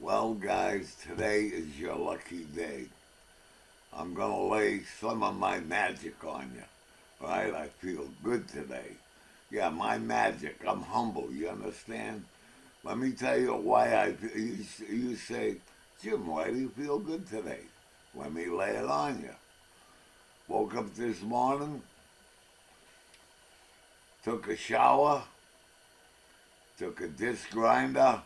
Well, guys, today is your lucky day. I'm going to lay some of my magic on you. Right? I feel good today. Yeah, my magic. I'm humble. You understand? Let me tell you why you say, Jim, why do you feel good today? Let me lay it on you. Woke up this morning, took a shower, took a disc grinder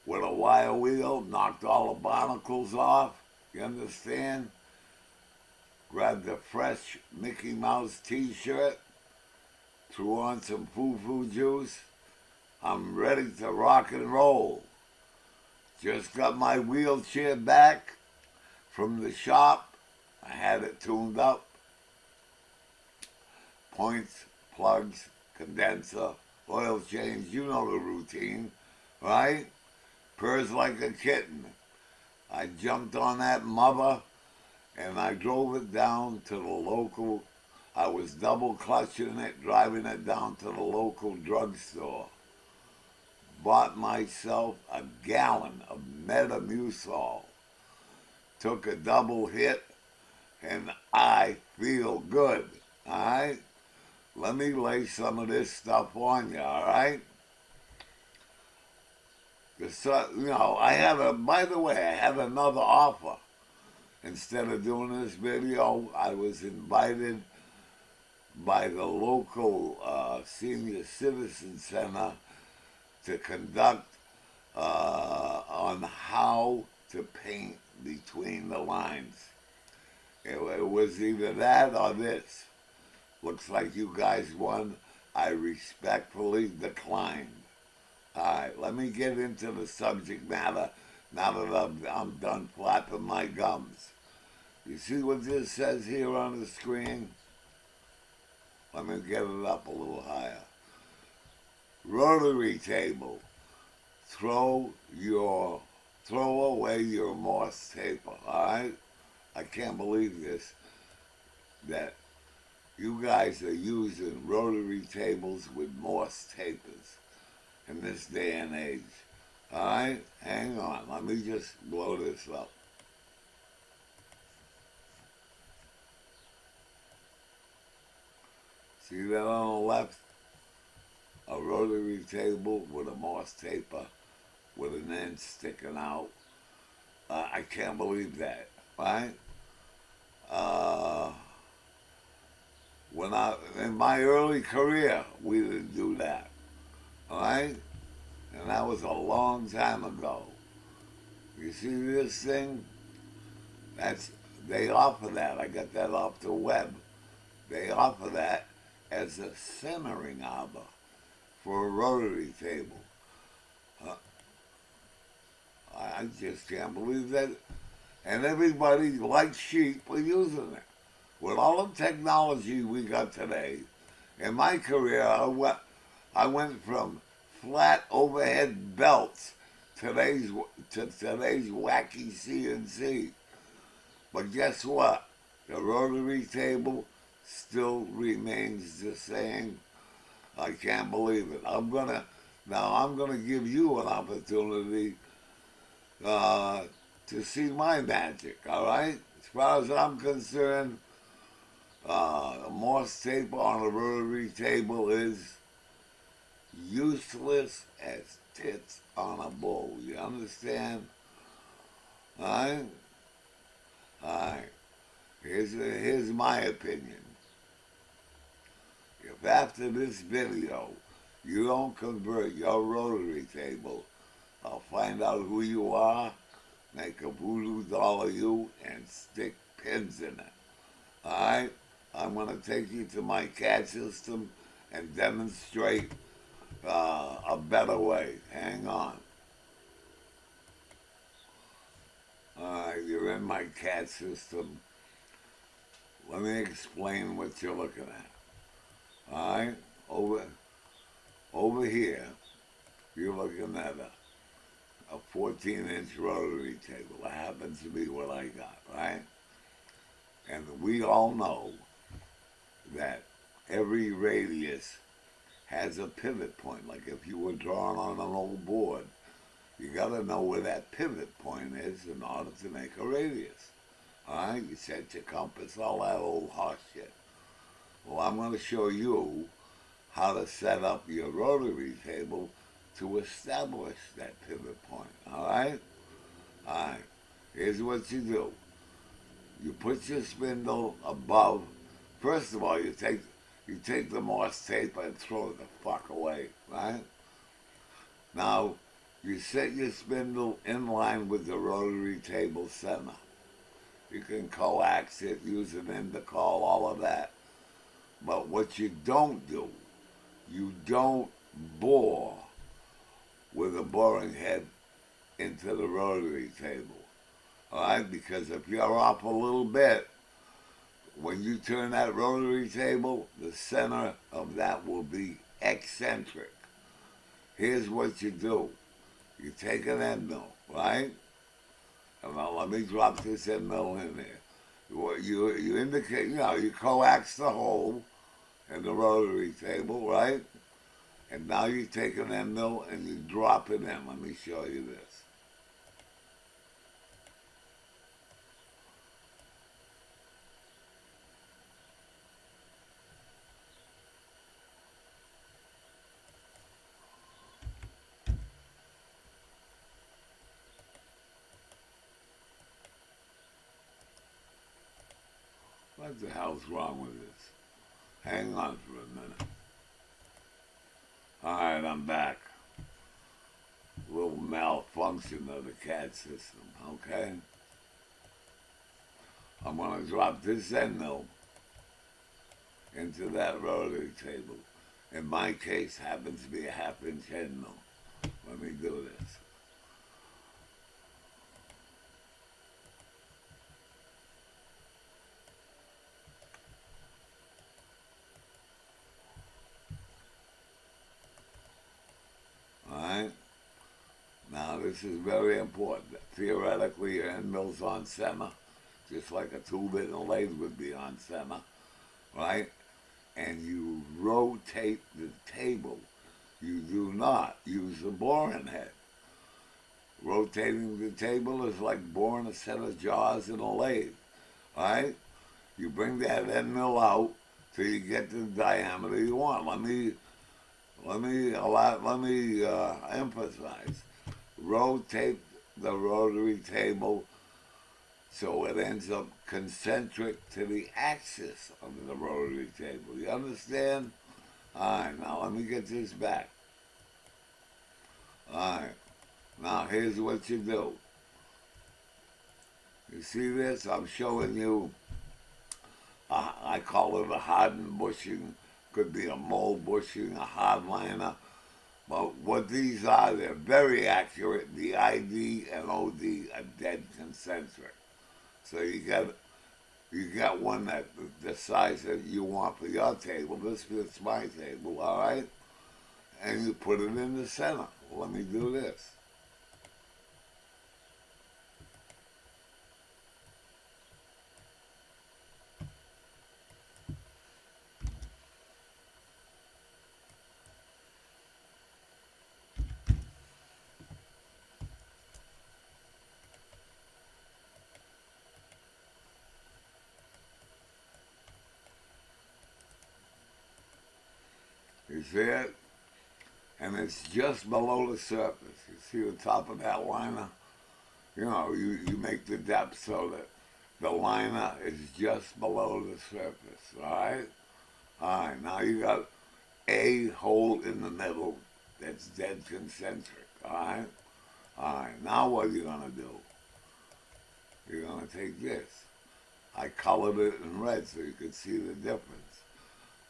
with a wire wheel, knocked all the barnacles off. You understand? Grabbed a fresh Mickey Mouse t-shirt, threw on some foo-foo juice. I'm ready to rock and roll. Just got my wheelchair back from the shop. I had it tuned up. Points, plugs, condenser, oil change, you know the routine, right? Purrs like a kitten. I jumped on that mother and I drove it down to the local, I was double clutching it, driving it down to the local drugstore. Bought myself a gallon of Metamucil. Took a double hit and I feel good, all right? Let me lay some of this stuff on you, all right? By the way, I have another offer. Instead of doing this video, I was invited by the local senior citizen center to conduct on how to paint between the lines. It was either that or this. Looks like you guys won. I respectfully declined. All right, let me get into the subject matter now that I'm done flapping my gums. You see what this says here on the screen? Let me get it up a little higher. Rotary Table. Throw away your Morse Taper, all right? I can't believe this, that you guys are using rotary tables with Morse Tapers in this day and age. All right? Hang on. Let me just blow this up. See that on the left? A rotary table with a Morse Taper with an end sticking out. I can't believe that, right? In my early career, we didn't do that, all right? And that was a long time ago. You see this thing? They offer that. I got that off the web. They offer that as a centering arbor for a rotary table. I just can't believe that. And everybody, like sheep, were using it. With all the technology we got today, in my career, I went from flat overhead belts to today's wacky CNC. But guess what? The rotary table still remains the same. I can't believe it. I'm gonna give you an opportunity to see my magic. All right? As far as I'm concerned, a Morse taper on a rotary table is useless as tits on a bull. You understand? All right? All right. Here's my opinion. If after this video you don't convert your rotary table, I'll find out who you are, make a voodoo doll of you, and stick pins in it. All right? I'm going to take you to my CAD system and demonstrate a better way. Hang on. All right, you're in my CAD system. Let me explain what you're looking at. All right? Over here, you're looking at a 14-inch rotary table. That happens to be what I got, right? And we all know that every radius has a pivot point. Like if you were drawing on an old board, You got to know where that pivot point is in order to make a radius. All right, you set your compass, all that old horse shit. Well, I'm going to show you how to set up your rotary table to establish that pivot point. All right? All right. Here's what you do. You put your spindle above. First of all, you take the Morse Taper and throw it the fuck away, right? Now, you set your spindle in line with the rotary table center. You can coax it, use an intercall, all of that. But what you don't do, you don't bore with a boring head into the rotary table. All right? Because if you're up a little bit, when you turn that rotary table, the center of that will be eccentric. Here's what you do. You take an end mill, right? And now let me drop this end mill in there. You indicate, you coax the hole in the rotary table, right? And now you take an end mill and you drop it in. Let me show you this. What the hell's wrong with this? Hang on for a minute. All right, I'm back. A little malfunction of the CAD system, okay? I'm going to drop this end mill into that rotary table. In my case, happens to be a half-inch end mill. Let me do this. Alright? Now this is very important. Theoretically, your end mill's on center, just like a 2-bit and a lathe would be on center, right? And you rotate the table. You do not use a boring head. Rotating the table is like boring a set of jaws in a lathe, right? You bring that end mill out till you get the diameter you want. Let me emphasize. Rotate the rotary table so it ends up concentric to the axis of the rotary table. You understand? All right, now let me get this back. All right, now here's what you do. You see this? I'm showing you, I call it a hardened bushing. Could be a mold bushing, a hardliner. But what these are, they're very accurate. The ID and OD are dead concentric. So you got one that the size that you want for your table. This fits my table, all right? And you put it in the center. Let me do this. You see it? And it's just below the surface. You see the top of that liner? You make the depth so that the liner is just below the surface, all right? All right, now you got a hole in the middle that's dead concentric, all right? All right, now what are you going to do? You're going to take this. I colored it in red so you could see the difference.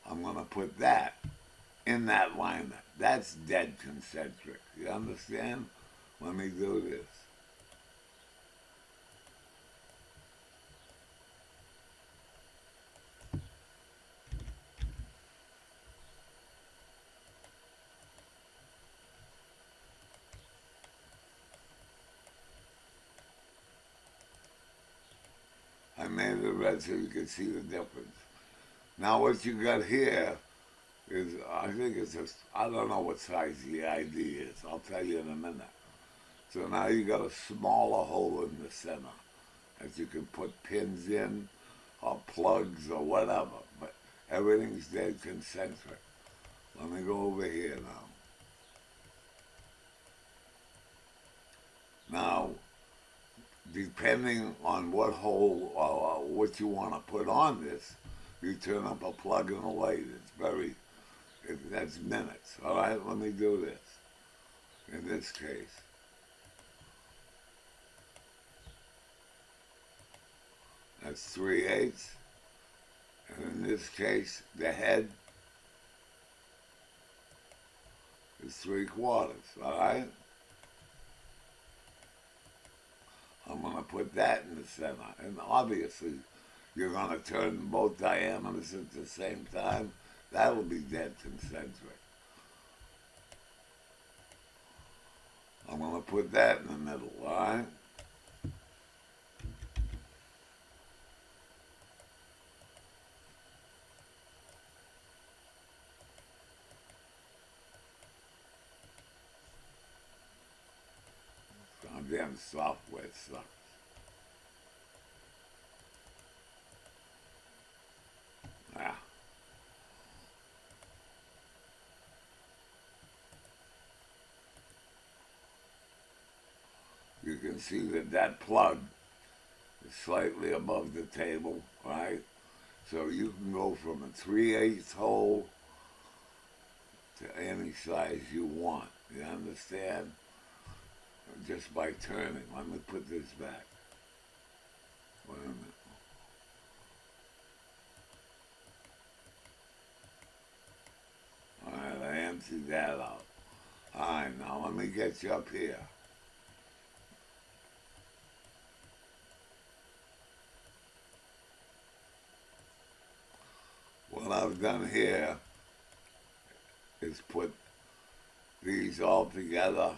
I'm going to put that in that liner. That's dead concentric. You understand? Let me do this. I made it red so you could see the difference. Now what you got here is, I think it's just, I don't know what size the ID is. I'll tell you in a minute. So now you got a smaller hole in the center that you can put pins in or plugs or whatever, but everything's dead concentric. Let me go over here now. Now, depending on what hole or what you want to put on this, you turn up a plug and a light. That's minutes. All right, let me do this. In this case, that's 3/8. And in this case, the head is 3/4. All right. I'm going to put that in the center. And obviously, you're going to turn both diameters at the same time. That'll be dead concentric. I'm going to put that in the middle, all right? Goddamn software sucks. Ah. You can see that plug is slightly above the table, right? So you can go from a 3/8 hole to any size you want. You understand? Just by turning. Let me put this back. Wait a minute. Alright, I emptied that out. Alright, now let me get you up here. What I've done here is put these all together,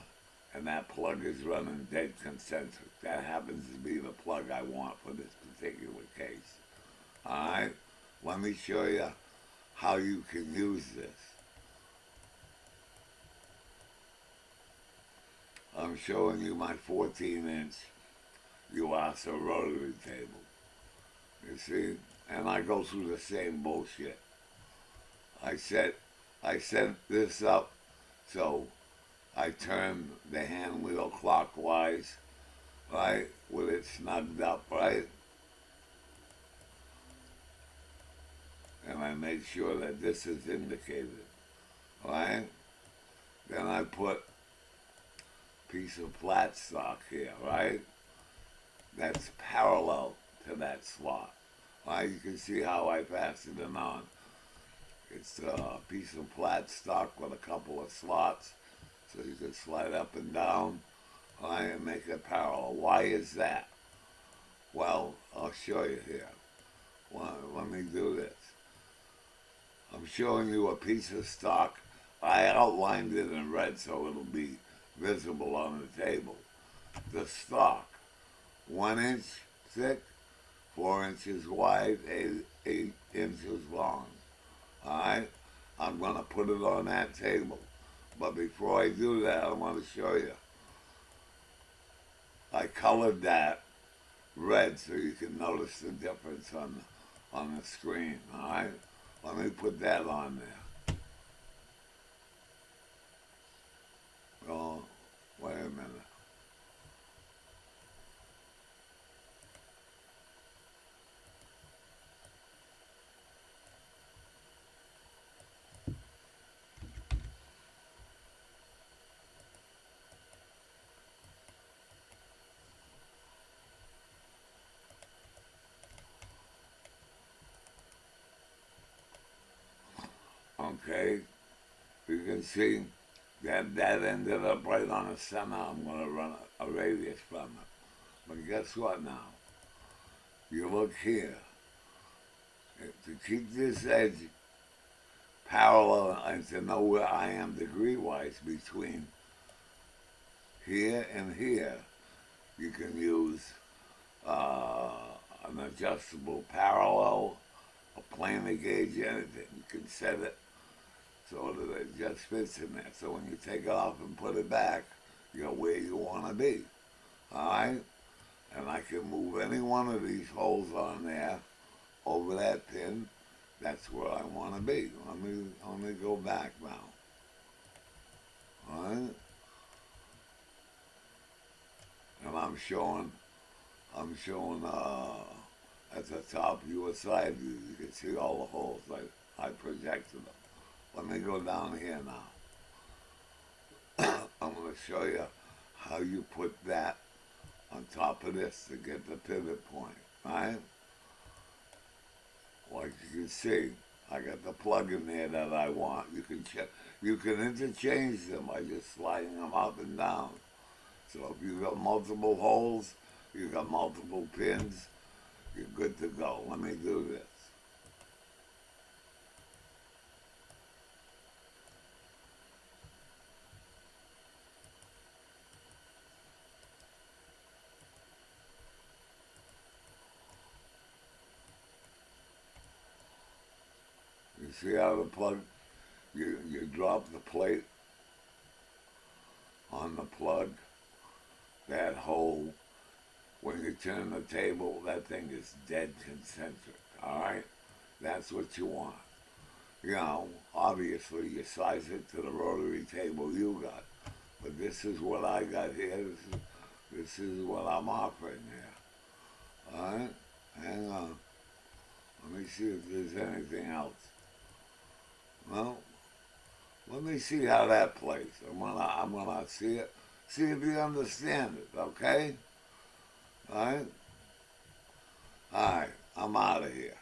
and that plug is running dead concentric. That happens to be the plug I want for this particular case. Alright, let me show you how you can use this. I'm showing you my 14-inch Yuasa rotary table. You see? And I go through the same bullshit. I set this up so I turn the hand wheel clockwise, right, with it snugged up, right? And I make sure that this is indicated, right? Then I put a piece of flat stock here, right? That's parallel to that slot. Right? You can see how I fastened it on. It's a piece of flat stock with a couple of slots, so you can slide up and down, right, and make it parallel. Why is that? Well, I'll show you here. Well, let me do this. I'm showing you a piece of stock. I outlined it in red so it'll be visible on the table. The stock, 1 inch thick, 4 inches wide, 8 inches long. Alright? I'm going to put it on that table. But before I do that, I want to show you. I colored that red so you can notice the difference on the screen. Alright? Let me put that on there. Oh, wait a minute. Okay, you can see that ended up right on the center. I'm going to run a radius from it. But guess what now? You look here. To keep this edge parallel and to know where I am degree-wise between here and here, you can use an adjustable parallel, a planar gauge, anything. You can set it so that it just fits in there. So when you take it off and put it back, where you want to be. All right? And I can move any one of these holes on there over that pin. That's where I want to be. Let me go back now. All right? And I'm showing at the top of your side view, you can see all the holes. I projected them. Let me go down here now. I'm going to show you how you put that on top of this to get the pivot point, right? Like you can see, I got the plug in there that I want. You can interchange them by just sliding them up and down. So if you've got multiple holes, you've got multiple pins, you're good to go. Let me do this. You see how the plug, you drop the plate on the plug, that hole, when you turn the table, that thing is dead concentric, all right? That's what you want. Obviously you size it to the rotary table you got, but this is what I got here. This is what I'm offering here, all right? Hang on. Let me see if there's anything else. Well, let me see how that plays. I'm gonna see it. See if you understand it, okay? All right? All right, I'm out of here.